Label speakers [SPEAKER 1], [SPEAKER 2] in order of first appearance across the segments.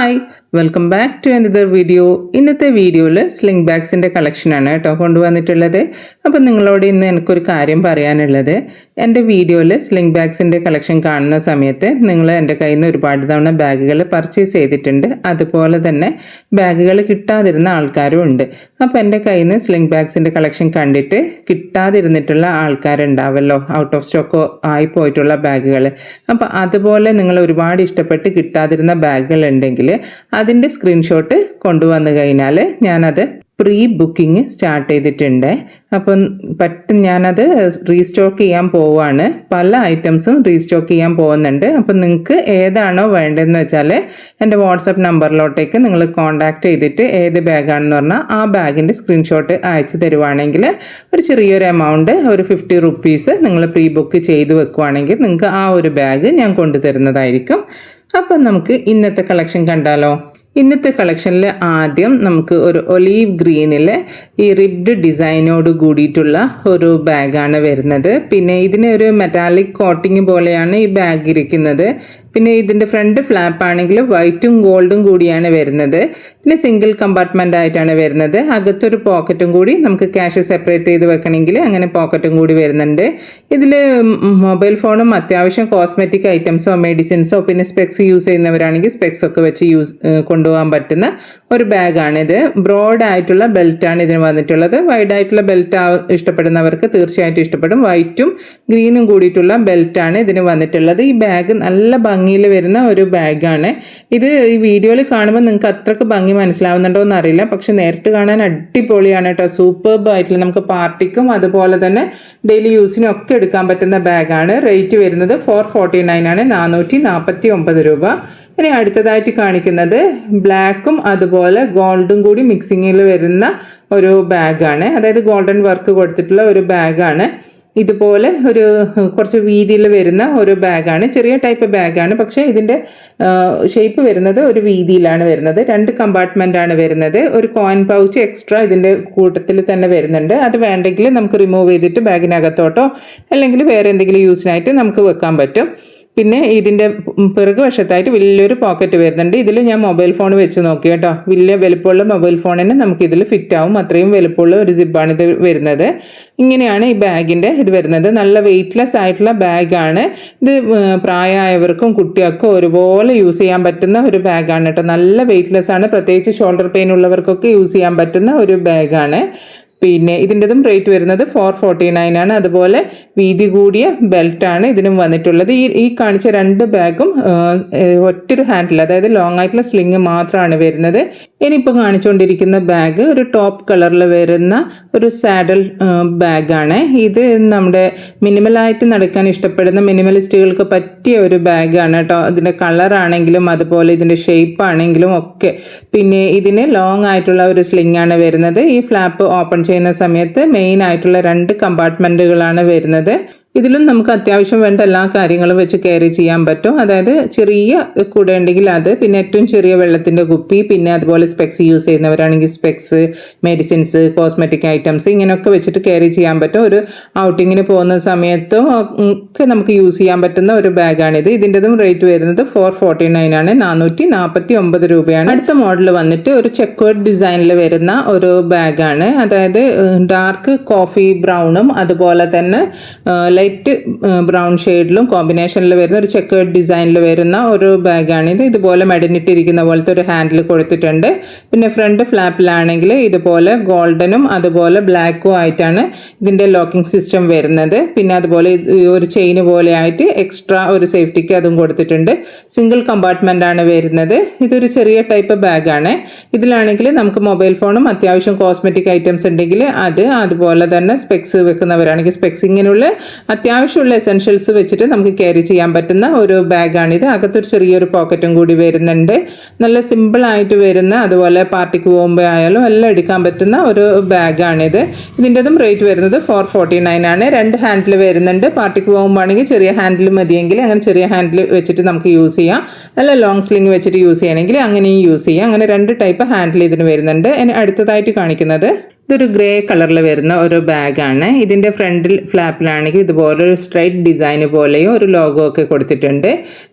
[SPEAKER 1] Hi, welcome back to another video. ഇന്നത്തെ വീഡിയോയിൽ sling ബാഗ്സിൻ്റെ കളക്ഷനാണ് കേട്ടോ കൊണ്ടുവന്നിട്ടുള്ളത്. അപ്പം നിങ്ങളോട് ഇന്ന് എനിക്കൊരു കാര്യം പറയാനുള്ളത്, എൻ്റെ വീഡിയോയിൽ സ്ലിംഗ് ബാഗ്സിൻ്റെ കളക്ഷൻ കാണുന്ന സമയത്ത് നിങ്ങൾ എൻ്റെ കയ്യിൽ നിന്ന് ഒരുപാട് തവണ ബാഗുകൾ പർച്ചേസ് ചെയ്തിട്ടുണ്ട്. അതുപോലെ തന്നെ ബാഗുകൾ കിട്ടാതിരുന്ന ആൾക്കാരും ഉണ്ട്. അപ്പോൾ എൻ്റെ കയ്യിൽ നിന്ന് സ്ലിംഗ് ബാഗ്സിൻ്റെ കളക്ഷൻ കണ്ടിട്ട് കിട്ടാതിരുന്നിട്ടുള്ള ആൾക്കാരുണ്ടാവല്ലോ, ഔട്ട് ഓഫ് സ്റ്റോക്കോ ആയി പോയിട്ടുള്ള ബാഗുകൾ. അപ്പോൾ അതുപോലെ നിങ്ങൾ ഒരുപാട് ഇഷ്ടപ്പെട്ട് കിട്ടാതിരുന്ന ബാഗുകൾ ഉണ്ടെങ്കിൽ അതിൻ്റെ സ്ക്രീൻഷോട്ട് കൊണ്ടുവന്നു കഴിഞ്ഞാൽ ഞാനത് പ്രീ ബുക്കിംഗ് സ്റ്റാർട്ട് ചെയ്തിട്ടുണ്ട്. അപ്പം ഞാനത് റീസ്റ്റോക്ക് ചെയ്യാൻ പോവുകയാണ്. പല ഐറ്റംസും റീസ്റ്റോക്ക് ചെയ്യാൻ പോകുന്നുണ്ട്. അപ്പം നിങ്ങൾക്ക് ഏതാണോ വേണ്ടതെന്ന് വെച്ചാൽ എൻ്റെ വാട്സപ്പ് നമ്പറിലോട്ടേക്ക് നിങ്ങൾ കോൺടാക്റ്റ് ചെയ്തിട്ട് ഏത് ബാഗാണെന്ന് പറഞ്ഞാൽ ആ ബാഗിൻ്റെ സ്ക്രീൻഷോട്ട് അയച്ചു തരുവാണെങ്കിൽ ഒരു ചെറിയൊരു എമൗണ്ട്, ഒരു 50 റുപ്പീസ് നിങ്ങൾ പ്രീ ബുക്ക് ചെയ്ത് വെക്കുവാണെങ്കിൽ നിങ്ങൾക്ക് ആ ഒരു ബാഗ് ഞാൻ കൊണ്ടുതരുന്നതായിരിക്കും. അപ്പം നമുക്ക് ഇന്നത്തെ കളക്ഷൻ കണ്ടാലോ. ഇന്നത്തെ കളക്ഷനിൽ ആദ്യം നമുക്ക് ഒരു ഒലീവ് ഗ്രീനിൽ ഈ റിബ്ഡ് ഡിസൈനോട് കൂടിയിട്ടുള്ള ഒരു ബാഗാണ് വരുന്നത്. പിന്നെ ഇതിന് ഒരു മെറ്റാലിക് കോട്ടിങ് പോലെയാണ് ഈ ബാഗ് ഇരിക്കുന്നത്. പിന്നെ ഇതിൻ്റെ ഫ്രണ്ട് ഫ്ലാപ്പ് ആണെങ്കിൽ വൈറ്റും ഗോൾഡും കൂടിയാണ് വരുന്നത്. പിന്നെ സിംഗിൾ കമ്പാർട്ട്മെൻ്റ് ആയിട്ടാണ് വരുന്നത്. അകത്തൊരു പോക്കറ്റും കൂടി നമുക്ക് ക്യാഷ് സെപ്പറേറ്റ് ചെയ്ത് വെക്കണമെങ്കിൽ അങ്ങനെ പോക്കറ്റും കൂടി വരുന്നുണ്ട്. ഇതിൽ മൊബൈൽ ഫോണും അത്യാവശ്യം കോസ്മെറ്റിക് ഐറ്റംസോ മെഡിസിൻസോ പിന്നെ സ്പെക്സ് യൂസ് ചെയ്യുന്നവരാണെങ്കിൽ സ്പെക്സ് ഒക്കെ വെച്ച് കൊണ്ടുപോകാൻ പറ്റുന്ന ഒരു ബാഗാണിത്. ബ്രോഡ് ആയിട്ടുള്ള ബെൽറ്റാണ് ഇതിന് വന്നിട്ടുള്ളത്. വൈഡ് ആയിട്ടുള്ള ബെൽറ്റ് ഇഷ്ടപ്പെടുന്നവർക്ക് തീർച്ചയായിട്ടും ഇഷ്ടപ്പെടും. വൈറ്റും ഗ്രീനും കൂടിയിട്ടുള്ള ബെൽറ്റാണ് ഇതിന് വന്നിട്ടുള്ളത്. ഈ ബാഗ് നല്ല ഭംഗിയിൽ വരുന്ന ഒരു ബാഗാണ്. ഇത് ഈ വീഡിയോയിൽ കാണുമ്പോൾ നിങ്ങൾക്ക് അത്രക്ക് ഭംഗി മനസ്സിലാവുന്നുണ്ടോ എന്നറിയില്ല, പക്ഷെ നേരിട്ട് കാണാൻ അടിപൊളിയാണ് കേട്ടോ. സൂപ്പർബ് ആയിട്ടുള്ള നമുക്ക് പാർട്ടിക്കും അതുപോലെ തന്നെ ഡെയിലി യൂസിനും ഒക്കെ എടുക്കാൻ പറ്റുന്ന ബാഗാണ്. റേറ്റ് വരുന്നത് 449 ആണ്, 449 രൂപ. ഇനി അടുത്തതായിട്ട് കാണിക്കുന്നത് ബ്ലാക്കും അതുപോലെ ഗോൾഡും കൂടി മിക്സിങ്ങിൽ വരുന്ന ഒരു ബാഗാണ്. അതായത് ഗോൾഡൻ വർക്ക് കൊടുത്തിട്ടുള്ള ഒരു ബാഗാണ്. ഇതുപോലെ ഒരു കുറച്ച് വീതിയിൽ വരുന്ന ഒരു ബാഗാണ്. ചെറിയ ടൈപ്പ് ബാഗാണ്, പക്ഷേ ഇതിൻ്റെ ഷേപ്പ് വരുന്നത് ഒരു വീതിയിലാണ് വരുന്നത്. 2 കമ്പാർട്ട്മെൻ്റാണ് വരുന്നത്. ഒരു കോയിൻ പൗച്ച് എക്സ്ട്രാ ഇതിൻ്റെ കൂട്ടത്തിൽ തന്നെ വരുന്നുണ്ട്. അത് വേണ്ടെങ്കിൽ നമുക്ക് റിമൂവ് ചെയ്തിട്ട് ബാഗിനകത്തോട്ടോ അല്ലെങ്കിൽ വേറെ എന്തെങ്കിലും യൂസിനായിട്ട് നമുക്ക് വെക്കാൻ പറ്റും. പിന്നെ ഇതിൻ്റെ പിറകു വശത്തായിട്ട് വലിയൊരു പോക്കറ്റ് വരുന്നുണ്ട്. ഇതിൽ ഞാൻ മൊബൈൽ ഫോൺ വെച്ച് നോക്കി കേട്ടോ. വലിയ വലുപ്പമുള്ള മൊബൈൽ ഫോണിന് നമുക്കിതിൽ ഫിറ്റ് ആവും. അത്രയും വലുപ്പമുള്ള ഒരു സിബാണ് ഇത് വരുന്നത്. ഇങ്ങനെയാണ് ഈ ബാഗിൻ്റെ ഇത് വരുന്നത്. നല്ല വെയ്റ്റ്ലെസ് ആയിട്ടുള്ള ബാഗാണ് ഇത്. പ്രായമായവർക്കും കുട്ടികൾക്കും ഒരുപോലെ യൂസ് ചെയ്യാൻ പറ്റുന്ന ഒരു ബാഗാണ് കേട്ടോ. നല്ല വെയ്റ്റ്ലെസ് ആണ്. പ്രത്യേകിച്ച് ഷോൾഡർ പെയിൻ ഉള്ളവർക്കൊക്കെ യൂസ് ചെയ്യാൻ പറ്റുന്ന ഒരു ബാഗാണ്. പിന്നെ ഇതിൻ്റെതും റേറ്റ് വരുന്നത് 449 ആണ്. അതുപോലെ വീതി കൂടിയ ബെൽറ്റാണ് ഇതിനും വന്നിട്ടുള്ളത്. ഈ കാണിച്ച 2 ബാഗും ഒറ്റൊരു ഹാൻഡിൽ, അതായത് ലോങ് ആയിട്ടുള്ള സ്ലിങ് മാത്രമാണ് വരുന്നത്. ഇനിയിപ്പോൾ കാണിച്ചുകൊണ്ടിരിക്കുന്ന ബാഗ് ഒരു ടോപ്പ് കളറിൽ വരുന്ന ഒരു സാഡൽ ബാഗാണ്. ഇത് നമ്മുടെ മിനിമലായിട്ട് നടക്കാൻ ഇഷ്ടപ്പെടുന്ന മിനിമലിസ്റ്റുകൾക്ക് പറ്റിയ ഒരു ബാഗാണ് കേട്ടോ. ഇതിൻ്റെ കളറാണെങ്കിലും അതുപോലെ ഇതിൻ്റെ ഷേപ്പ് ആണെങ്കിലും ഒക്കെ. പിന്നെ ഇതിന് ലോങ് ആയിട്ടുള്ള ഒരു സ്ലിങ് ആണ് വരുന്നത്. ഈ ഫ്ലാപ്പ് ഓപ്പൺ ചെയ്യുന്ന സമയത്ത് മെയിൻ ആയിട്ടുള്ള 2 കമ്പാർട്ട്മെൻറ്റുകളാണ് വരുന്നത്. ഇതിലും നമുക്ക് അത്യാവശ്യം വേണ്ട എല്ലാ കാര്യങ്ങളും വെച്ച് ക്യാരി ചെയ്യാൻ പറ്റും. അതായത് ചെറിയ കുട ഉണ്ടെങ്കിൽ അത്, പിന്നെ ഏറ്റവും ചെറിയ വെള്ളത്തിൻ്റെ കുപ്പി, പിന്നെ അതുപോലെ സ്പെക്സ് യൂസ് ചെയ്യുന്നവരാണെങ്കിൽ സ്പെക്സ്, മെഡിസിൻസ്, കോസ്മെറ്റിക് ഐറ്റംസ് ഇങ്ങനെയൊക്കെ വെച്ചിട്ട് ക്യാരി ചെയ്യാൻ പറ്റും. ഒരു ഔട്ടിങ്ങിന് പോകുന്ന സമയത്തും ഒക്കെ നമുക്ക് യൂസ് ചെയ്യാൻ പറ്റുന്ന ഒരു ബാഗാണിത്. ഇതിൻ്റെതും റേറ്റ് വരുന്നത് 449 ആണ്, 449 രൂപയാണ്. അടുത്ത മോഡൽ വന്നിട്ട് ഒരു ചെക്വേർഡ് ഡിസൈനിൽ വരുന്ന ഒരു ബാഗാണ്. അതായത് ഡാർക്ക് കോഫി ബ്രൗണും അതുപോലെ തന്നെ ലൈറ്റ് ബ്രൗൺ ഷെയ്ഡിലും കോമ്പിനേഷനിൽ വരുന്ന ഒരു ചെക്കേർഡ് ഡിസൈനിൽ വരുന്ന ഒരു ബാഗാണിത്. ഇതുപോലെ മടനിട്ടിരിക്കുന്ന പോലത്തെ ഒരു ഹാൻഡിൽ കൊടുത്തിട്ടുണ്ട്. പിന്നെ ഫ്രണ്ട് ഫ്ലാപ്പിലാണെങ്കിൽ ഇതുപോലെ ഗോൾഡനും അതുപോലെ ബ്ലാക്കും ആയിട്ടാണ് ഇതിൻ്റെ ലോക്കിംഗ് സിസ്റ്റം വരുന്നത്. പിന്നെ അതുപോലെ ഒരു ചെയിന് പോലെ ആയിട്ട് എക്സ്ട്രാ ഒരു സേഫ്റ്റിക്ക് അതും കൊടുത്തിട്ടുണ്ട്. സിംഗിൾ കമ്പാർട്ട്മെൻ്റ് ആണ് വരുന്നത്. ഇതൊരു ചെറിയ ടൈപ്പ് ബാഗാണ്. ഇതിലാണെങ്കിൽ നമുക്ക് മൊബൈൽ ഫോണും അത്യാവശ്യം കോസ്മെറ്റിക് ഐറ്റംസ് ഉണ്ടെങ്കിൽ അത്, അതുപോലെ തന്നെ സ്പെക്സ് വെക്കുന്നവരാണെങ്കിൽ സ്പെക്സ്, ഇങ്ങനെയുള്ള അത്യാവശ്യമുള്ള എസെൻഷ്യൽസ് വെച്ചിട്ട് നമുക്ക് ക്യാരി ചെയ്യാൻ പറ്റുന്ന ഒരു ബാഗാണിത്. അകത്തൊരു ചെറിയൊരു പോക്കറ്റും കൂടി വരുന്നുണ്ട്. നല്ല സിമ്പിളായിട്ട് വരുന്ന, അതുപോലെ പാർട്ടിക്ക് പോകുമ്പോൾ ആയാലും എല്ലാം എടുക്കാൻ പറ്റുന്ന ഒരു ബാഗാണിത്. ഇതിൻ്റെതും റേറ്റ് വരുന്നത് 449 ആണ്. 2 ഹാൻഡിൽ വരുന്നുണ്ട്. പാർട്ടിക്ക് പോകുമ്പോൾ ആണെങ്കിൽ ചെറിയ ഹാൻഡിൽ മതിയെങ്കിൽ അങ്ങനെ ചെറിയ ഹാൻഡിൽ വെച്ചിട്ട് നമുക്ക് യൂസ് ചെയ്യാം. അല്ല ലോങ് സ്ലിങ് വെച്ചിട്ട് യൂസ് ചെയ്യണമെങ്കിൽ അങ്ങനെയും യൂസ് ചെയ്യാം. അങ്ങനെ 2 ടൈപ്പ് ഹാൻഡിൽ ഇതിന് വരുന്നുണ്ട്. അടുത്തതായിട്ട് കാണിക്കുന്നത് ഇതൊരു ഗ്രേ കളറിൽ വരുന്ന ഒരു ബാഗാണ്. ഇതിൻ്റെ ഫ്രണ്ടിൽ ഫ്ലാപ്പിലാണെങ്കിൽ ഇതുപോലെ ഒരു സ്ട്രൈറ്റ് ഡിസൈൻ പോലെയും ഒരു ലോഗോ ഒക്കെ കൊടുത്തിട്ടുണ്ട്.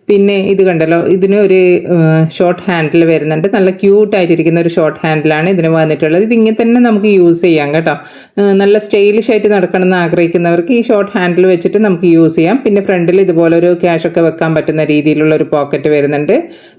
[SPEAKER 1] പിന്നെ ഇത് കണ്ടല്ലോ, ഇതിന് ഒരു ഷോർട്ട് ഹാൻഡിൽ വരുന്നുണ്ട്. നല്ല ക്യൂട്ടായിട്ടിരിക്കുന്ന ഒരു ഷോർട്ട് ഹാൻഡിലാണ് ഇതിന് വന്നിട്ടുള്ളത്. ഇതിങ്ങനെ തന്നെ നമുക്ക് യൂസ് ചെയ്യാം കേട്ടോ. നല്ല സ്റ്റൈലിഷ് ആയിട്ട് നടക്കണം എന്ന് ആഗ്രഹിക്കുന്നവർക്ക് ഈ ഷോർട്ട് ഹാൻഡിൽ വെച്ചിട്ട് നമുക്ക് യൂസ് ചെയ്യാം. പിന്നെ ഫ്രണ്ടിൽ ഇതുപോലൊരു ക്യാഷൊക്കെ വെക്കാൻ പറ്റുന്ന രീതിയിലുള്ള ഒരു പോക്കറ്റ് വരുന്നുണ്ട്.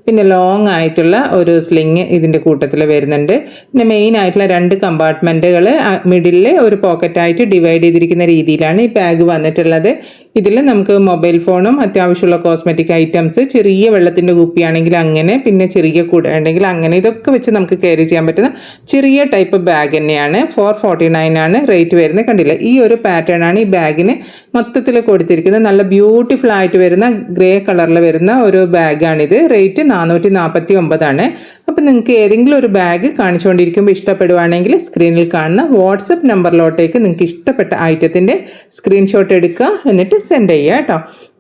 [SPEAKER 1] പിന്നെ ലോങ് ആയിട്ടുള്ള ഒരു സ്ലിങ് ഇതിൻ്റെ കൂട്ടത്തിൽ വരുന്നുണ്ട്. പിന്നെ മെയിൻ ആയിട്ടുള്ള 2 കമ്പാർട്ട്മെൻറ്റുകൾ മിഡിലിൽ ഒരു പോക്കറ്റായിട്ട് ഡിവൈഡ് ചെയ്തിരിക്കുന്ന രീതിയിലാണ് ഈ ബാഗ് വന്നിട്ടുള്ളത്. ഇതിൽ നമുക്ക് മൊബൈൽ ഫോണും അത്യാവശ്യമുള്ള കോസ്മെറ്റിക് ഐറ്റംസ്, ചെറിയ വെള്ളത്തിൻ്റെ കുപ്പിയാണെങ്കിൽ അങ്ങനെ, പിന്നെ ചെറിയ കുട ഉണ്ടെങ്കിൽ അങ്ങനെ, ഇതൊക്കെ വെച്ച് നമുക്ക് ക്യാരി ചെയ്യാൻ പറ്റുന്ന ചെറിയ ടൈപ്പ് ബാഗ് തന്നെയാണ്. 449 ആണ് റേറ്റ് വരുന്നത്. കണ്ടില്ല, ഈ ഒരു പാറ്റേൺ ആണ് ഈ ബാഗിന് മൊത്തത്തിൽ കൊടുത്തിരിക്കുന്നത്. നല്ല ബ്യൂട്ടിഫുൾ ആയിട്ട് വരുന്ന ഗ്രേ കളറിൽ വരുന്ന ഒരു ബാഗാണിത്. റേറ്റ് 449 ആണ്. അപ്പം നിങ്ങൾക്ക് ഏതെങ്കിലും ഒരു ബാഗ് കാണിച്ചുകൊണ്ടിരിക്കുമ്പോൾ ഇഷ്ടപ്പെടുവാണെങ്കിൽ സ്ക്രീനിൽ കാണുന്ന വാട്സപ്പ് നമ്പറിലോട്ടേക്ക് നിങ്ങൾക്ക് ഇഷ്ടപ്പെട്ട ഐറ്റത്തിൻ്റെ സ്ക്രീൻഷോട്ട് എടുക്കുക, എന്നിട്ട് സെൻഡ് ചെയ്യുക കേട്ടോ.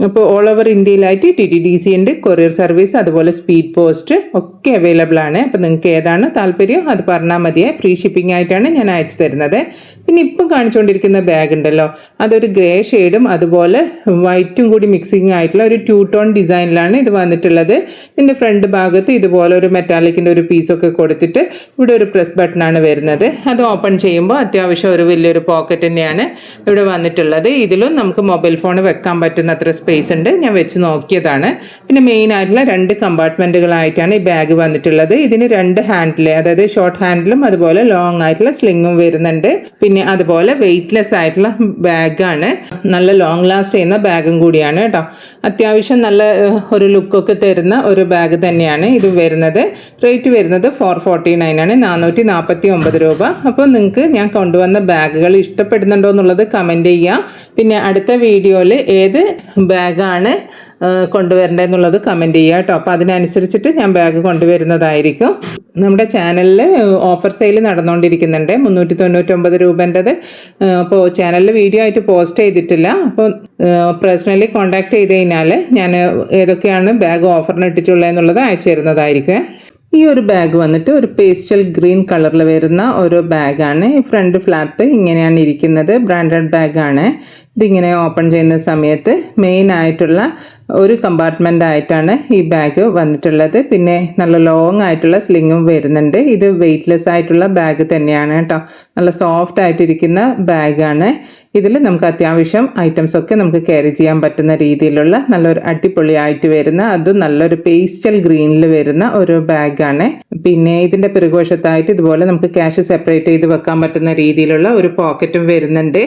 [SPEAKER 1] അപ്പോൾ ഓൾ ഓവർ ഇന്ത്യയിലായിട്ട് TTDC ഉണ്ട്, കൊറിയർ സർവീസ്, അതുപോലെ സ്പീഡ് പോസ്റ്റ് ഒക്കെ അവൈലബിൾ ആണ്. അപ്പോൾ നിങ്ങൾക്ക് ഏതാണ് താല്പര്യം അത് പറഞ്ഞാൽ മതിയേ. ഫ്രീ ഷിപ്പിംഗ് ആയിട്ടാണ് ഞാൻ അയച്ചു തരുന്നത്. പിന്നെ ഇപ്പം കാണിച്ചുകൊണ്ടിരിക്കുന്ന ബാഗ് ഉണ്ടല്ലോ, അതൊരു ഗ്രേ ഷെയ്ഡും അതുപോലെ വൈറ്റും കൂടി മിക്സിങ് ആയിട്ടുള്ള ഒരു 2 ടോൺ ഡിസൈനിലാണ് ഇത് വന്നിട്ടുള്ളത്. ഇതിൻ്റെ ഫ്രണ്ട് ഭാഗത്ത് ഇതുപോലെ ഒരു മെറ്റാലിക്കിൻ്റെ ഒരു പീസൊക്കെ കൊടുത്തിട്ട് ഇവിടെ ഒരു പ്രസ് ബട്ടണാണ് വരുന്നത്. അത് ഓപ്പൺ ചെയ്യുമ്പോൾ അത്യാവശ്യം ഒരു വലിയൊരു പോക്കറ്റ് തന്നെയാണ് ഇവിടെ വന്നിട്ടുള്ളത്. ഇതിലും നമുക്ക് മൊബൈൽ ഫോൺ വെക്കാൻ പറ്റുന്ന അത്ര സ്പേസ് ഉണ്ട്. ഞാൻ വെച്ച് നോക്കിയതാണ്. പിന്നെ മെയിൻ ആയിട്ടുള്ള 2 കമ്പാർട്ട്മെൻറ്റുകളായിട്ടാണ് ഈ ബാഗ് വന്നിട്ടുള്ളത്. ഇതിന് 2 ഹാൻഡിൽ, അതായത് ഷോർട്ട് ഹാൻഡിലും അതുപോലെ ലോങ് ആയിട്ടുള്ള സ്ലിങ്ങും വരുന്നുണ്ട്. പിന്നെ അതുപോലെ വെയ്റ്റ്ലെസ് ആയിട്ടുള്ള ബാഗാണ്. നല്ല ലോങ് ലാസ്റ്റ് ചെയ്യുന്ന ബാഗും കൂടിയാണ് കേട്ടോ. അത്യാവശ്യം നല്ല ഒരു ലുക്കൊക്കെ തരുന്ന ഒരു ബാഗ് തന്നെയാണ് ഇത് വരുന്നത്. റേറ്റ് വരുന്നത് 449 ആണ്, 449 രൂപ. അപ്പോൾ നിങ്ങൾക്ക് ഞാൻ കൊണ്ടുവന്ന ബാഗുകൾ ഇഷ്ടപ്പെടുന്നുണ്ടോ എന്നുള്ളത് കമൻറ്റ് ചെയ്യുക. പിന്നെ അടുത്ത വീഡിയോയിൽ ഏത് ബാഗാണ് കൊണ്ടുവരേണ്ടതെന്നുള്ളത് കമൻറ്റ് ചെയ്യുക കേട്ടോ. അപ്പോൾ അതിനനുസരിച്ചിട്ട് ഞാൻ ബാഗ് കൊണ്ടുവരുന്നതായിരിക്കും. നമ്മുടെ ചാനലിൽ ഓഫർ സെയിൽ നടന്നുകൊണ്ടിരിക്കുന്നുണ്ട്, 399 രൂപേൻ്റെത്. അപ്പോൾ ചാനലിൽ വീഡിയോ ആയിട്ട് പോസ്റ്റ് ചെയ്തിട്ടില്ല. അപ്പോൾ പേഴ്സണലി കോൺടാക്ട് ചെയ്ത് കഴിഞ്ഞാൽ ഞാൻ ഏതൊക്കെയാണ് ബാഗ് ഓഫറിന് ഇട്ടിട്ടുള്ളതെന്നുള്ളത് അയച്ചു തരുന്നതായിരിക്കും. ഈ ഒരു ബാഗ് വന്നിട്ട് ഒരു പേസ്റ്റൽ ഗ്രീൻ കളറിൽ വരുന്ന ഒരു ബാഗാണ്. ഈ ഫ്രണ്ട് ഫ്ലാപ്പ് ഇങ്ങനെയാണ് ഇരിക്കുന്നത്. ബ്രാൻഡഡ് ബാഗാണ്. ഇതിങ്ങനെ ഓപ്പൺ ചെയ്യുന്ന സമയത്ത് മെയിൻ ആയിട്ടുള്ള ഒരു കമ്പാർട്ട്മെൻ്റ് ആയിട്ടാണ് ഈ ബാഗ് വന്നിട്ടുള്ളത്. പിന്നെ നല്ല ലോങ് ആയിട്ടുള്ള സ്ലിങ്ങും വരുന്നുണ്ട്. ഇത് വെയ്റ്റ്ലെസ് ആയിട്ടുള്ള ബാഗ് തന്നെയാണ് കേട്ടോ. നല്ല സോഫ്റ്റ് ആയിട്ടിരിക്കുന്ന ബാഗാണ്. ഇതിൽ നമുക്ക് അത്യാവശ്യം ഐറ്റംസ് ഒക്കെ നമുക്ക് ക്യാരി ചെയ്യാൻ പറ്റുന്ന രീതിയിലുള്ള നല്ലൊരു അടിപൊളിയായിട്ട് വരുന്ന, അതും നല്ലൊരു പേസ്റ്റൽ ഗ്രീനിൽ വരുന്ന ഒരു ബാഗാണ്. പിന്നെ ഇതിൻ്റെ പിറകുവശത്തായിട്ട് ഇതുപോലെ നമുക്ക് ക്യാഷ് സെപ്പറേറ്റ് ചെയ്ത് വെക്കാൻ പറ്റുന്ന രീതിയിലുള്ള ഒരു പോക്കറ്റും വരുന്നുണ്ട്.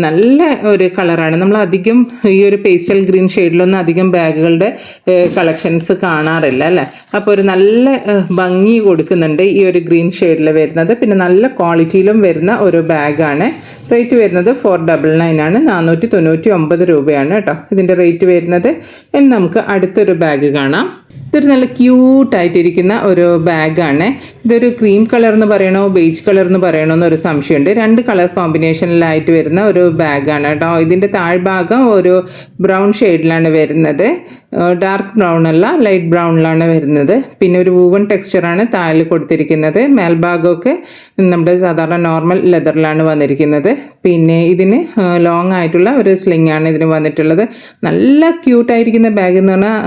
[SPEAKER 1] നല്ല ഒരു കളറാണ്. നമ്മൾ അധികം ഈ ഒരു പേസ്റ്റൽ ഗ്രീൻ ഷെയ്ഡിലൊന്നും അധികം ബാഗുകളുടെ കളക്ഷൻസ് കാണാറില്ല അല്ലേ. അപ്പോൾ ഒരു നല്ല ഭംഗി കൊടുക്കുന്നുണ്ട് ഈ ഒരു ഗ്രീൻ ഷെയ്ഡിൽ വരുന്നത്. പിന്നെ നല്ല ക്വാളിറ്റിയിലും വരുന്ന ഒരു ബാഗാണ്. റേറ്റ് വരുന്നത് 499 ആണ്, 499 രൂപയാണ് കേട്ടോ ഇതിൻ്റെ റേറ്റ് വരുന്നത്. ഇനി നമുക്ക് അടുത്തൊരു ബാഗ് കാണാം. ഇതൊരു നല്ല ക്യൂട്ടായിട്ടിരിക്കുന്ന ഒരു ബാഗാണ്. ഇതൊരു ക്രീം കളർ എന്ന് പറയണോ ബേജ് കളർ എന്ന് പറയണോ എന്നൊരു സംശയമുണ്ട്. 2 കളർ കോമ്പിനേഷനിലായിട്ട് വരുന്ന ഒരു ബാഗാണ് കേട്ടോ. ഇതിൻ്റെ താഴ്ഭാഗം ഒരു ബ്രൗൺ ഷെയ്ഡിലാണ് വരുന്നത്. ഡാർക്ക് ബ്രൗൺ അല്ല, ലൈറ്റ് ബ്രൗണിലാണ് വരുന്നത്. പിന്നെ ഒരു വൂവൺ ടെക്സ്ചറാണ് താഴെ കൊടുത്തിരിക്കുന്നത്. മേൽഭാഗമൊക്കെ നമ്മുടെ സാധാരണ നോർമൽ ലെതറിലാണ് വന്നിരിക്കുന്നത്. പിന്നെ ഇതിന് ലോങ് ആയിട്ടുള്ള ഒരു സ്ലിംഗ് ആണ് ഇതിന് വന്നിട്ടുള്ളത്. നല്ല ക്യൂട്ടായിരിക്കുന്ന ബാഗ് എന്ന് പറഞ്ഞാൽ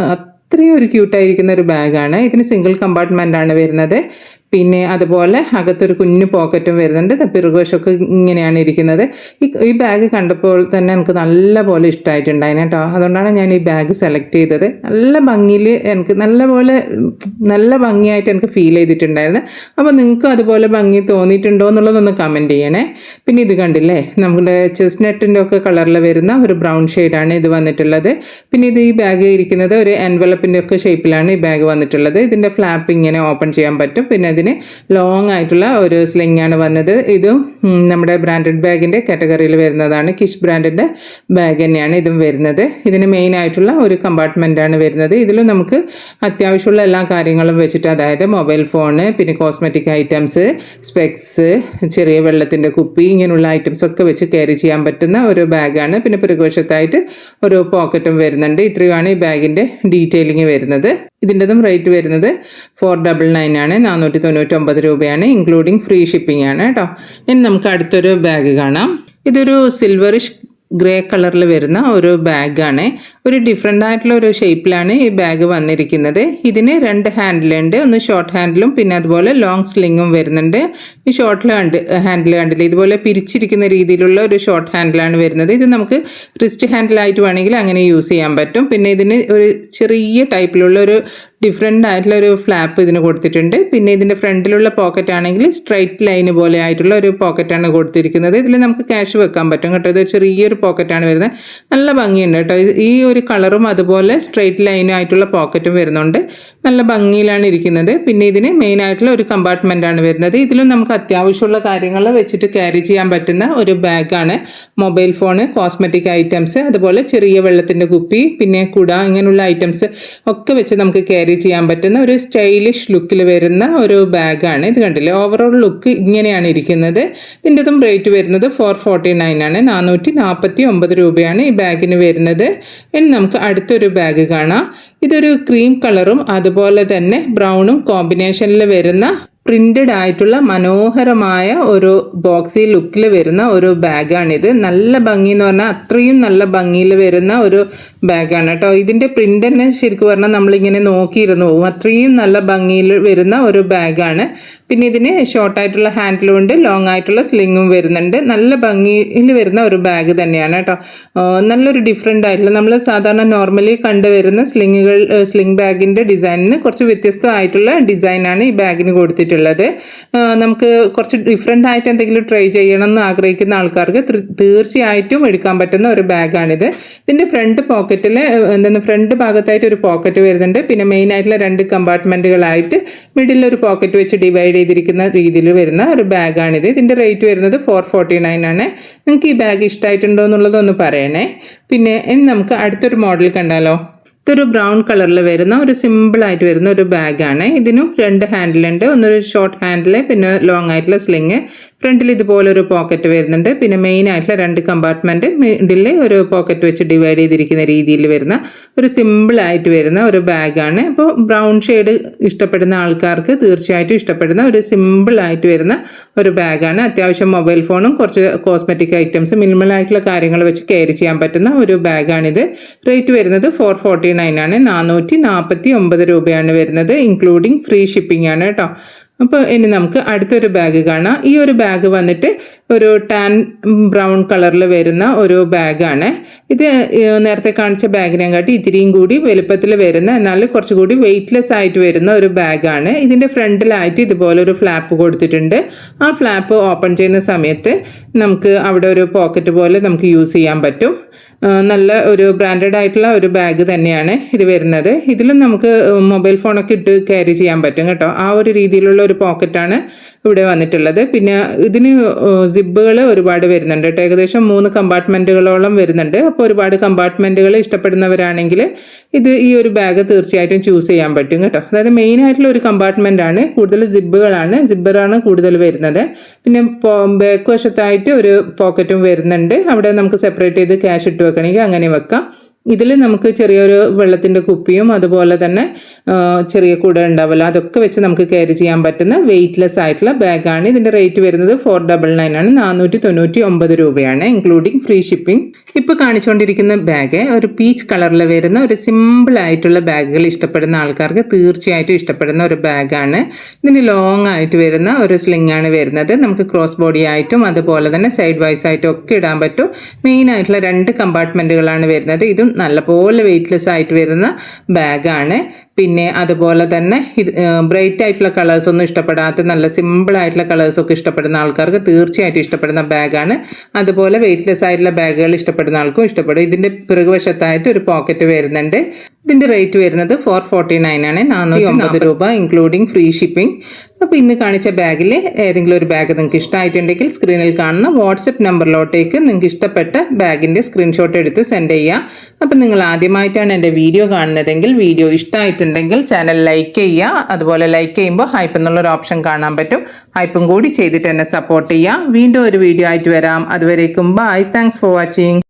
[SPEAKER 1] അത്രയും ഒരു ക്യൂട്ടായിരിക്കുന്ന ഒരു ബാഗാണ്. ഇതിന് സിംഗിൾ കമ്പാർട്ട്മെൻ്റ് ആണ് വരുന്നത്. പിന്നെ അതുപോലെ അകത്തൊരു കുഞ്ഞു പോക്കറ്റും വരുന്നുണ്ട്. പിറകുവശമൊക്കെ ഇങ്ങനെയാണ് ഇരിക്കുന്നത്. ഈ ബാഗ് കണ്ടപ്പോൾ തന്നെ എനിക്ക് നല്ല പോലെ ഇഷ്ടമായിട്ടുണ്ടായിരുന്നു കേട്ടോ. അതുകൊണ്ടാണ് ഞാൻ ഈ ബാഗ് സെലക്ട് ചെയ്തത്. നല്ല ഭംഗിയിൽ എനിക്ക് നല്ല ഭംഗിയായിട്ട് എനിക്ക് ഫീൽ ചെയ്തിട്ടുണ്ടായിരുന്നു. അപ്പോൾ നിങ്ങൾക്കും അതുപോലെ ഭംഗി തോന്നിയിട്ടുണ്ടോ എന്നുള്ളതൊന്ന് കമൻറ്റ് ചെയ്യണേ. പിന്നെ ഇത് കണ്ടില്ലേ, നമ്മുടെ ചെസ്നട്ടിൻ്റെ ഒക്കെ കളറിൽ വരുന്ന ഒരു ബ്രൗൺ ഷെയ്ഡാണ് ഇത് വന്നിട്ടുള്ളത്. പിന്നെ ഈ ബാഗ് ഇരിക്കുന്നത് ഒരു എൻവലപ്പിൻ്റെ ഒക്കെ ഷേപ്പിലാണ് ഈ ബാഗ് വന്നിട്ടുള്ളത്. ഇതിൻ്റെ ഫ്ലാപ്പ് ഇങ്ങനെ ഓപ്പൺ ചെയ്യാൻ പറ്റും. പിന്നെ ഇതിന് ലോങ് ആയിട്ടുള്ള ഒരു സ്ലിംഗ് ആണ് വന്നത്. ഇതും നമ്മുടെ ബ്രാൻഡഡ് ബാഗിൻ്റെ കാറ്റഗറിയിൽ വരുന്നതാണ്. കിഷ് ബ്രാൻഡിൻ്റെ ബാഗ് തന്നെയാണ് ഇതും വരുന്നത്. ഇതിന് മെയിൻ ആയിട്ടുള്ള ഒരു കമ്പാർട്ട്മെൻറ്റാണ് വരുന്നത്. ഇതിലും നമുക്ക് അത്യാവശ്യമുള്ള എല്ലാ കാര്യങ്ങളും വെച്ചിട്ട്, അതായത് മൊബൈൽ ഫോണ്, പിന്നെ കോസ്മെറ്റിക് ഐറ്റംസ്, സ്പെക്സ്, ചെറിയ വെള്ളത്തിൻ്റെ കുപ്പി, ഇങ്ങനെയുള്ള ഐറ്റംസ് ഒക്കെ വെച്ച് ക്യാരി ചെയ്യാൻ പറ്റുന്ന ഒരു ബാഗാണ്. പിന്നെ പിറകുവശത്തായിട്ട് ഒരു പോക്കറ്റും വരുന്നുണ്ട്. ഇത്രയുമാണ് ഈ ബാഗിൻ്റെ ഡീറ്റെയിലിംഗ് വരുന്നത്. ഇതിൻ്റെതും റേറ്റ് വരുന്നത് 499 ആണ്, 499 രൂപയാണ്, ഇൻക്ലൂഡിങ് ഫ്രീ ഷിപ്പിംഗ് ആണ് കേട്ടോ. ഇനി നമുക്ക് അടുത്തൊരു ബാഗ് കാണാം. ഇതൊരു സിൽവറിഷ് ഗ്രേ കളറിൽ വരുന്ന ഒരു ബാഗാണ്. ഒരു ഡിഫറെൻ്റ് ആയിട്ടുള്ള ഒരു ഷേപ്പിലാണ് ഈ ബാഗ് വന്നിരിക്കുന്നത്. ഇതിന് 2 ഹാൻഡിലുണ്ട്, ഒന്ന് ഷോർട്ട് ഹാൻഡിലും പിന്നെ അതുപോലെ ലോങ് സ്ലിങ്ങും വരുന്നുണ്ട്. ഈ ഷോർട്ട് ഹാൻഡിൽ കണ്ടില്ല, ഇതുപോലെ പിരിച്ചിരിക്കുന്ന രീതിയിലുള്ള ഒരു ഷോർട്ട് ഹാൻഡിലാണ് വരുന്നത്. ഇത് നമുക്ക് റിസ്റ്റ് ഹാൻഡിലായിട്ട് വേണമെങ്കിൽ അങ്ങനെ യൂസ് ചെയ്യാൻ പറ്റും. പിന്നെ ഇതിന് ഒരു ചെറിയ ടൈപ്പിലുള്ള ഒരു ഡിഫറെൻ്റ് ആയിട്ടുള്ള ഒരു ഫ്ലാപ്പ് ഇതിന് കൊടുത്തിട്ടുണ്ട്. പിന്നെ ഇതിൻ്റെ ഫ്രണ്ടിലുള്ള പോക്കറ്റ് ആണെങ്കിൽ സ്ട്രൈറ്റ് ലൈന് പോലെ ആയിട്ടുള്ള ഒരു പോക്കറ്റാണ് കൊടുത്തിരിക്കുന്നത്. ഇതിൽ നമുക്ക് ക്യാഷ് വെക്കാൻ പറ്റും കേട്ടോ. ഇത് ചെറിയൊരു പോക്കറ്റാണ് വരുന്നത്, നല്ല ഭംഗിയുണ്ട് കേട്ടോ. ഈ ഒരു കളറും അതുപോലെ സ്ട്രൈറ്റ് ലൈനായിട്ടുള്ള പോക്കറ്റും വരുന്നുണ്ട്, നല്ല ഭംഗിയിലാണ് ഇരിക്കുന്നത്. പിന്നെ ഇതിന് മെയിൻ ആയിട്ടുള്ള ഒരു കമ്പാർട്ട്മെൻ്റ് ആണ് വരുന്നത്. ഇതിലും നമുക്ക് അത്യാവശ്യമുള്ള കാര്യങ്ങൾ വെച്ചിട്ട് ക്യാരി ചെയ്യാൻ പറ്റുന്ന ഒരു ബാഗാണ്. മൊബൈൽ ഫോണ്, കോസ്മെറ്റിക് ഐറ്റംസ്, അതുപോലെ ചെറിയ വെള്ളത്തിൻ്റെ കുപ്പി, പിന്നെ കുട, ഇങ്ങനെയുള്ള ഐറ്റംസ് ഒക്കെ വെച്ച് നമുക്ക് ക്യാരി ചെയ്യാൻ പറ്റുന്ന ഒരു സ്റ്റൈലിഷ് ലുക്കിൽ വരുന്ന ഒരു ബാഗാണ്. ഇത് കണ്ടില്ലേ, ഓവറോൾ ലുക്ക് ഇങ്ങനെയാണ് ഇരിക്കുന്നത്. ഇതിൻ്റെതും റേറ്റ് വരുന്നത് 449 ആണ്, 449 രൂപയാണ് ഈ ബാഗിന് വരുന്നത്. ഇനി നമുക്ക് അടുത്തൊരു ബാഗ് കാണാം. ഇതൊരു ക്രീം കളറും അതുപോലെ തന്നെ ബ്രൗണും കോമ്പിനേഷനിൽ വരുന്ന പ്രിന്റഡ് ആയിട്ടുള്ള മനോഹരമായ ഒരു ബോക്സി ലുക്കിൽ വരുന്ന ഒരു ബാഗാണിത്. നല്ല ഭംഗി എന്ന് പറഞ്ഞാൽ അത്രയും നല്ല ഭംഗിയിൽ വരുന്ന ഒരു ബാഗാണ് കേട്ടോ. ഇതിൻ്റെ പ്രിന്റ് തന്നെ ശരിക്കും പറഞ്ഞാൽ നമ്മളിങ്ങനെ നോക്കിയിരുന്നു പോകും, അത്രയും നല്ല ഭംഗിയിൽ വരുന്ന ഒരു ബാഗാണ്. പിന്നെ ഇതിന് ഷോർട്ടായിട്ടുള്ള ഹാൻഡിലും ഉണ്ട്, ലോങ് ആയിട്ടുള്ള സ്ലിങ്ങും വരുന്നുണ്ട്. നല്ല ഭംഗിയിൽ വരുന്ന ഒരു ബാഗ് തന്നെയാണ് കേട്ടോ. നല്ലൊരു ഡിഫറെൻ്റ് ആയിട്ടുള്ള, നമ്മൾ സാധാരണ നോർമലി കണ്ടുവരുന്ന സ്ലിംഗ് ബാഗിൻ്റെ ഡിസൈനിന് കുറച്ച് വ്യത്യസ്തമായിട്ടുള്ള ഡിസൈനാണ് ഈ ബാഗിന് കൊടുത്തിട്ടുള്ളത്. നമുക്ക് കുറച്ച് ഡിഫറെൻ്റ് ആയിട്ട് എന്തെങ്കിലും ട്രൈ ചെയ്യണം എന്ന് ആഗ്രഹിക്കുന്ന ആൾക്കാർക്ക് തീർച്ചയായിട്ടും എടുക്കാൻ പറ്റുന്ന ഒരു ബാഗാണിത്. ഇതിൻ്റെ ഫ്രണ്ട് പോക്കറ്റിൽ ഫ്രണ്ട് ഭാഗത്തായിട്ട് ഒരു പോക്കറ്റ് വരുന്നുണ്ട്. പിന്നെ മെയിൻ ആയിട്ടുള്ള 2 കമ്പാർട്ട്മെൻറ്റുകളായിട്ട് മിഡിൽ ഒരു പോക്കറ്റ് വെച്ച് ഡിവൈഡ് ചെയ്തിരിക്കുന്ന രീതിയിൽ വരുന്ന ഒരു ബാഗാണിത്. ഇതിൻ്റെ റേറ്റ് വരുന്നത് 449 ആണ്. നിങ്ങൾക്ക് ഈ ബാഗ് ഇഷ്ടമായിട്ടുണ്ടോ എന്നുള്ളതൊന്ന് പറയണേ. പിന്നെ ഇനി നമുക്ക് അടുത്തൊരു മോഡൽ കണ്ടാലോ. ഇതൊരു ബ്രൗൺ കളറിൽ വരുന്ന ഒരു സിമ്പിളായിട്ട് വരുന്ന ഒരു ബാഗാണ്. ഇതിനും 2 ഹാൻഡിലുണ്ട്, ഒന്നൊരു ഷോർട്ട് ഹാൻഡിൽ പിന്നെ ലോങ് ആയിട്ടുള്ള സ്ലിങ്. ഫ്രണ്ടിൽ ഇതുപോലെ ഒരു പോക്കറ്റ് വരുന്നുണ്ട്. പിന്നെ മെയിൻ ആയിട്ടുള്ള 2 കമ്പാർട്ട്മെൻറ്റ്, മിഡിൽ ഒരു പോക്കറ്റ് വെച്ച് ഡിവൈഡ് ചെയ്തിരിക്കുന്ന രീതിയിൽ വരുന്ന ഒരു സിമ്പിളായിട്ട് വരുന്ന ഒരു ബാഗാണ്. അപ്പോൾ ബ്രൗൺ ഷെയ്ഡ് ഇഷ്ടപ്പെടുന്ന ആൾക്കാർക്ക് തീർച്ചയായിട്ടും ഇഷ്ടപ്പെടുന്ന ഒരു സിമ്പിളായിട്ട് വരുന്ന ഒരു ബാഗാണ്. അത്യാവശ്യം മൊബൈൽ ഫോണും കുറച്ച് കോസ്മെറ്റിക് ഐറ്റംസ്, മിനിമലായിട്ടുള്ള കാര്യങ്ങൾ വെച്ച് ക്യാരി ചെയ്യാൻ പറ്റുന്ന ഒരു ബാഗാണിത്. റേറ്റ് വരുന്നത് 449 ആണ്, 449 രൂപയാണ് വരുന്നത്, ഇൻക്ലൂഡിങ് ഫ്രീ ഷിപ്പിംഗ് ആണ് കേട്ടോ. അപ്പോൾ ഇനി നമുക്ക് അടുത്തൊരു ബാഗ് കാണാം. ഈ ഒരു ബാഗ് വന്നിട്ട് ഒരു ടാൻ ബ്രൗൺ കളറിൽ വരുന്ന ഒരു ബാഗാണ്. ഇത് നേരത്തെ കാണിച്ച ബാഗിനെക്കാട്ടി ഇത്തിരിയും കൂടി വലുപ്പത്തിൽ വരുന്ന, എന്നാൽ കുറച്ചുകൂടി വെയ്റ്റ്ലെസ് ആയിട്ട് വരുന്ന ഒരു ബാഗാണ്. ഇതിൻ്റെ ഫ്രണ്ടിലായിട്ട് ഇതുപോലെ ഒരു ഫ്ലാപ്പ് കൊടുത്തിട്ടുണ്ട്. ആ ഫ്ലാപ്പ് ഓപ്പൺ ചെയ്യുന്ന സമയത്ത് നമുക്ക് അവിടെ ഒരു പോക്കറ്റ് പോലെ നമുക്ക് യൂസ് ചെയ്യാൻ പറ്റും. നല്ല ഒരു ബ്രാൻഡഡ് ആയിട്ടുള്ള ഒരു ബാഗ് തന്നെയാണ് ഇത് വരുന്നത്. ഇതിലും നമുക്ക് മൊബൈൽ ഫോണൊക്കെ ഇട്ട് ക്യാരി ചെയ്യാൻ പറ്റും കേട്ടോ. ആ ഒരു രീതിയിലുള്ള ഒരു പോക്കറ്റാണ് ഇവിടെ വന്നിട്ടുള്ളത്. പിന്നെ ഇതിന് സിബുകൾ ഒരുപാട് വരുന്നുണ്ട് കേട്ടോ, ഏകദേശം 3 കമ്പാർട്ട്മെൻറ്റുകളോളം വരുന്നുണ്ട്. അപ്പോൾ ഒരുപാട് കമ്പാർട്ട്മെൻറ്റുകൾ ഇഷ്ടപ്പെടുന്നവരാണെങ്കിൽ ഈ ഒരു ബാഗ് തീർച്ചയായിട്ടും ചൂസ് ചെയ്യാൻ പറ്റും കേട്ടോ. അതായത് മെയിൻ ആയിട്ടുള്ള ഒരു കമ്പാർട്ട്മെൻ്റ് ആണ്, കൂടുതൽ സിബ്ബറാണ് കൂടുതൽ വരുന്നത്. പിന്നെ ബാക്ക് വശത്തായിട്ട് ഒരു പോക്കറ്റും വരുന്നുണ്ട്, അവിടെ നമുക്ക് സെപ്പറേറ്റ് ചെയ്ത് ക്യാഷ് ഇട്ട് വെക്കണമെങ്കിൽ അങ്ങനെ വെക്കാം. ഇതിൽ നമുക്ക് ചെറിയൊരു വെള്ളത്തിൻ്റെ കുപ്പിയും അതുപോലെ തന്നെ ചെറിയ കുട ഉണ്ടാവില്ല, അതൊക്കെ വെച്ച് നമുക്ക് ക്യാരി ചെയ്യാൻ പറ്റുന്ന വെയ്റ്റ്ലെസ് ആയിട്ടുള്ള ബാഗാണ്. ഇതിൻ്റെ റേറ്റ് വരുന്നത് 499 ആണ്, 499 രൂപയാണ്, ഇൻക്ലൂഡിങ് ഫ്രീ ഷിപ്പിംഗ്. ഇപ്പോൾ കാണിച്ചുകൊണ്ടിരിക്കുന്ന ബാഗ് ഒരു പീച്ച് കളറിൽ വരുന്ന ഒരു സിമ്പിൾ ആയിട്ടുള്ള ബാഗുകൾ ഇഷ്ടപ്പെടുന്ന ആൾക്കാർക്ക് തീർച്ചയായിട്ടും ഇഷ്ടപ്പെടുന്ന ഒരു ബാഗാണ്. ഇതിന് ലോങ് ആയിട്ട് വരുന്ന ഒരു സ്ലിംഗ് ആണ് വരുന്നത്. നമുക്ക് ക്രോസ് ബോഡി ആയിട്ടും അതുപോലെ തന്നെ സൈഡ് വൈസ് ആയിട്ടും ഒക്കെ ഇടാൻ പറ്റും. മെയിൻ ആയിട്ടുള്ള 2 കമ്പാർട്ട്മെൻറ്റുകളാണ് വരുന്നത്. ഇതും നല്ലപോലെ വെയ്റ്റ്ലെസ് ആയിട്ട് വരുന്ന ബാഗാണ്. പിന്നെ അതുപോലെ തന്നെ ഇത് ബ്രൈറ്റ് ആയിട്ടുള്ള കളേഴ്സ് ഒന്നും ഇഷ്ടപ്പെടാത്ത നല്ല സിമ്പിൾ ആയിട്ടുള്ള കളേഴ്സൊക്കെ ഇഷ്ടപ്പെടുന്ന ആൾക്കാർക്ക് തീർച്ചയായിട്ടും ഇഷ്ടപ്പെടുന്ന ബാഗാണ്. അതുപോലെ വെയ്റ്റ്ലെസ് ആയിട്ടുള്ള ബാഗുകൾ ഇഷ്ടപ്പെടുന്ന ആൾക്കും ഇഷ്ടപ്പെടും. ഇതിൻ്റെ പിറകുവശത്തായിട്ട് ഒരു പോക്കറ്റ് വരുന്നുണ്ട്. ഇതിൻ്റെ റേറ്റ് വരുന്നത് 449 ആണ്, 450 രൂപ, ഇൻക്ലൂഡിങ് ഫ്രീ ഷിപ്പിംഗ്. അപ്പോൾ ഇന്ന് കാണിച്ച ബാഗിൽ ഏതെങ്കിലും ഒരു ബാഗ് നിങ്ങൾക്ക് ഇഷ്ടമായിട്ടുണ്ടെങ്കിൽ സ്ക്രീനിൽ കാണുന്ന വാട്സപ്പ് നമ്പറിലോട്ടേക്ക് നിങ്ങൾക്ക് ഇഷ്ടപ്പെട്ട ബാഗിൻ്റെ സ്ക്രീൻഷോട്ട് എടുത്ത് സെൻഡ് ചെയ്യുക. അപ്പോൾ നിങ്ങൾ ആദ്യമായിട്ടാണ് എൻ്റെ വീഡിയോ കാണുന്നതെങ്കിൽ വീഡിയോ ഇഷ്ടമായിട്ടുണ്ടെങ്കിൽ ചാനൽ ലൈക്ക് ചെയ്യുക. അതുപോലെ ലൈക്ക് ചെയ്യുമ്പോൾ ഹൈപ്പ് എന്നുള്ളൊരു ഓപ്ഷൻ കാണാൻ പറ്റും, ഹൈപ്പും കൂടി ചെയ്തിട്ട് എന്നെ സപ്പോർട്ട് ചെയ്യുക. വീണ്ടും ഒരു വീഡിയോ ആയിട്ട് വരാം. അതുവരേക്കും ബൈ, താങ്ക്സ് ഫോർ വാച്ചിങ്.